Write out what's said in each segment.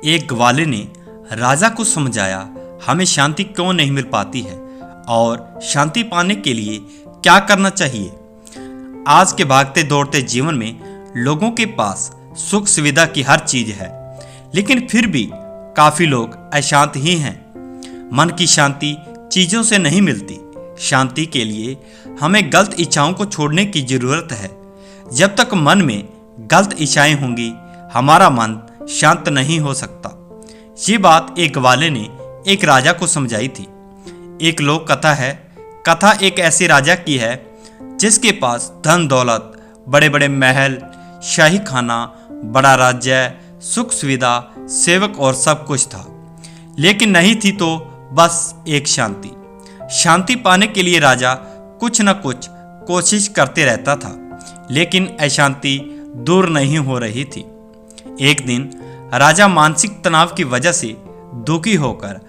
एक ग्वाले ने राजा को समझाया हमें शांति क्यों नहीं मिल पाती है और शांति पाने के लिए क्या करना चाहिए। आज के भागते दौड़ते जीवन में लोगों के पास सुख सुविधा की हर चीज है, लेकिन फिर भी काफी लोग अशांत ही हैं। मन की शांति चीजों से नहीं मिलती। शांति के लिए हमें गलत इच्छाओं को छोड़ने की जरूरत है। जब तक मन में गलत इच्छाएं होंगी, हमारा मन शांत नहीं हो सकता। ये बात एक ग्वाले ने एक राजा को समझाई थी। एक लोक कथा है। कथा एक ऐसे राजा की है जिसके पास धन दौलत, बड़े बड़े महल, शाही खाना, बड़ा राज्य, सुख सुविधा, सेवक और सब कुछ था, लेकिन नहीं थी तो बस एक शांति। शांति पाने के लिए राजा कुछ न कुछ कोशिश करते रहता था, लेकिन अशांति दूर नहीं हो रही थी। एक दिन राजा मानसिक तनाव की वजह से दुखी होकर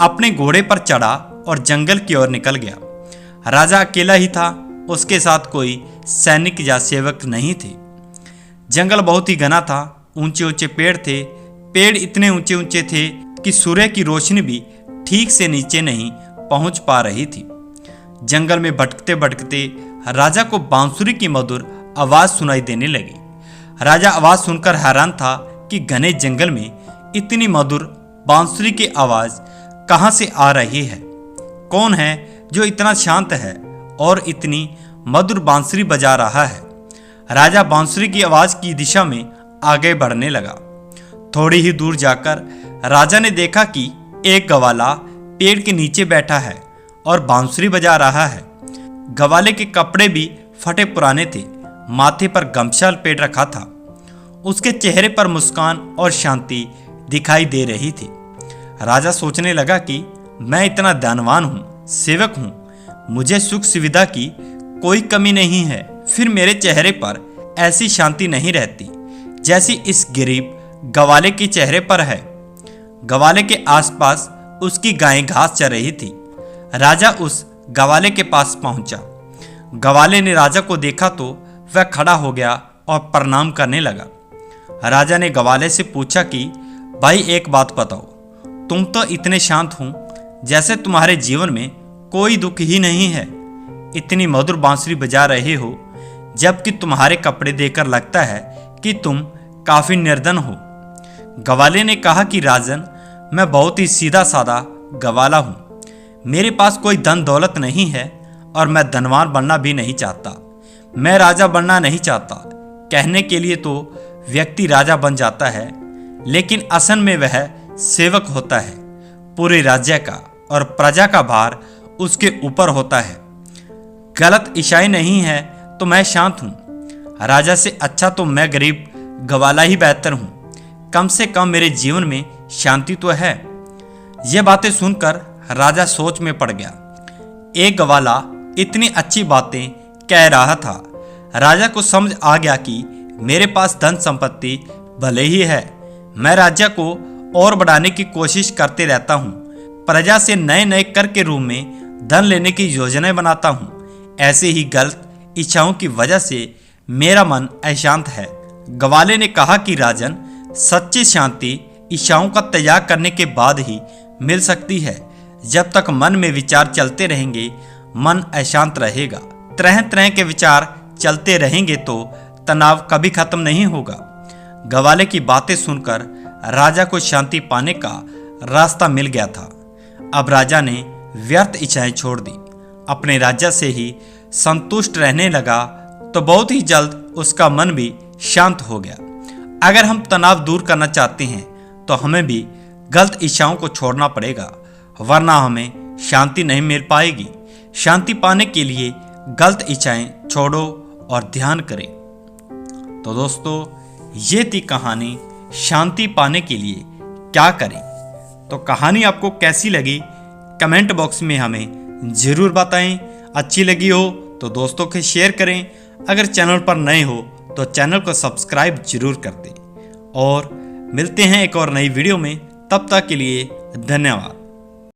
अपने घोड़े पर चढ़ा और जंगल की ओर निकल गया। राजा अकेला ही था, उसके साथ कोई सैनिक या सेवक नहीं थे। जंगल बहुत ही घना था, ऊंचे ऊंचे पेड़ थे। पेड़ इतने ऊंचे ऊंचे थे कि सूर्य की रोशनी भी ठीक से नीचे नहीं पहुंच पा रही थी। जंगल में भटकते भटकते राजा को बांसुरी की मधुर आवाज सुनाई देने लगी। राजा आवाज सुनकर हैरान था कि घने जंगल में इतनी मधुर बांसुरी की आवाज कहां से आ रही है। कौन है जो इतना शांत है और इतनी मधुर बांसुरी बजा रहा है। राजा बांसुरी की आवाज की दिशा में आगे बढ़ने लगा। थोड़ी ही दूर जाकर राजा ने देखा कि एक ग्वाला पेड़ के नीचे बैठा है और बांसुरी बजा रहा है। ग्वाले के कपड़े भी फटे पुराने थे, माथे पर गमछा लपेट रखा था। उसके चेहरे पर मुस्कान और शांति दिखाई दे रही थी। राजा सोचने लगा कि मैं इतना धनवान हूँ, सेवक हूँ, मुझे सुख सुविधा की कोई कमी नहीं है, फिर मेरे चेहरे पर ऐसी शांति नहीं रहती जैसी इस गरीब ग्वाले के चेहरे पर है। ग्वाले के आसपास उसकी गायें घास चर रही थी। राजा उस ग्वाले के पास पहुंचा। ग्वाले ने राजा को देखा तो वह खड़ा हो गया और प्रणाम करने लगा। राजा ने ग्वाले से पूछा कि भाई एक बात बताओ, तुम तो इतने शांत हो जैसे तुम्हारे जीवन में कोई दुख ही नहीं है। इतनी मधुर बांसुरी बजा रहे हो, जबकि तुम्हारे कपड़े देखकर लगता है कि तुम काफी निर्धन हो। ग्वाले ने कहा कि राजन, मैं बहुत ही सीधा साधा ग्वाला हूँ। मेरे पास कोई धन दौलत नहीं है और मैं धनवान बनना भी नहीं चाहता। मैं राजा बनना नहीं चाहता। कहने के लिए तो व्यक्ति राजा बन जाता है, लेकिन असल में वह सेवक होता है। पूरे राज्य का और प्रजा का भार उसके ऊपर होता है। गलत इच्छाएं नहीं है तो मैं शांत हूँ। राजा से अच्छा तो मैं गरीब ग्वाला ही बेहतर हूँ। कम से कम मेरे जीवन में शांति तो है। ये बातें सुनकर राजा सोच में पड़ गया। एक ग्वाला इतनी अच्छी बातें कह रहा था। राजा को समझ आ गया कि मेरे पास धन संपत्ति भले ही है, मैं राज्य को और बढ़ाने की कोशिश करते रहता हूँ। प्रजा से नए नए कर के रूप में धन लेने की योजनाएं बनाता हूँ। ऐसे ही गलत इच्छाओं की वजह से मेरा मन अशांत है। ग्वाले ने कहा कि राजन, सच्ची शांति इच्छाओं का त्याग करने के बाद ही मिल सकती है। जब तक मन में विचार चलते रहेंगे, मन अशांत रहेगा। तरह तरह के विचार चलते रहेंगे तो तनाव कभी खत्म नहीं होगा। ग्वाले की बातें सुनकर राजा को शांति पाने का रास्ता मिल गया था। अब राजा ने व्यर्थ इच्छाएं छोड़ दी, अपने राज्य से ही संतुष्ट रहने लगा, तो बहुत ही जल्द उसका मन भी शांत हो गया। अगर हम तनाव दूर करना चाहते हैं तो हमें भी गलत इच्छाओं को छोड़ना पड़ेगा, वरना हमें शांति नहीं मिल पाएगी। शांति पाने के लिए गलत इच्छाएं छोड़ो और ध्यान करें। तो दोस्तों, ये थी कहानी शांति पाने के लिए क्या करें। तो कहानी आपको कैसी लगी कमेंट बॉक्स में हमें ज़रूर बताएं। अच्छी लगी हो तो दोस्तों के शेयर करें। अगर चैनल पर नए हो तो चैनल को सब्सक्राइब जरूर कर दें। और मिलते हैं एक और नई वीडियो में, तब तक के लिए धन्यवाद।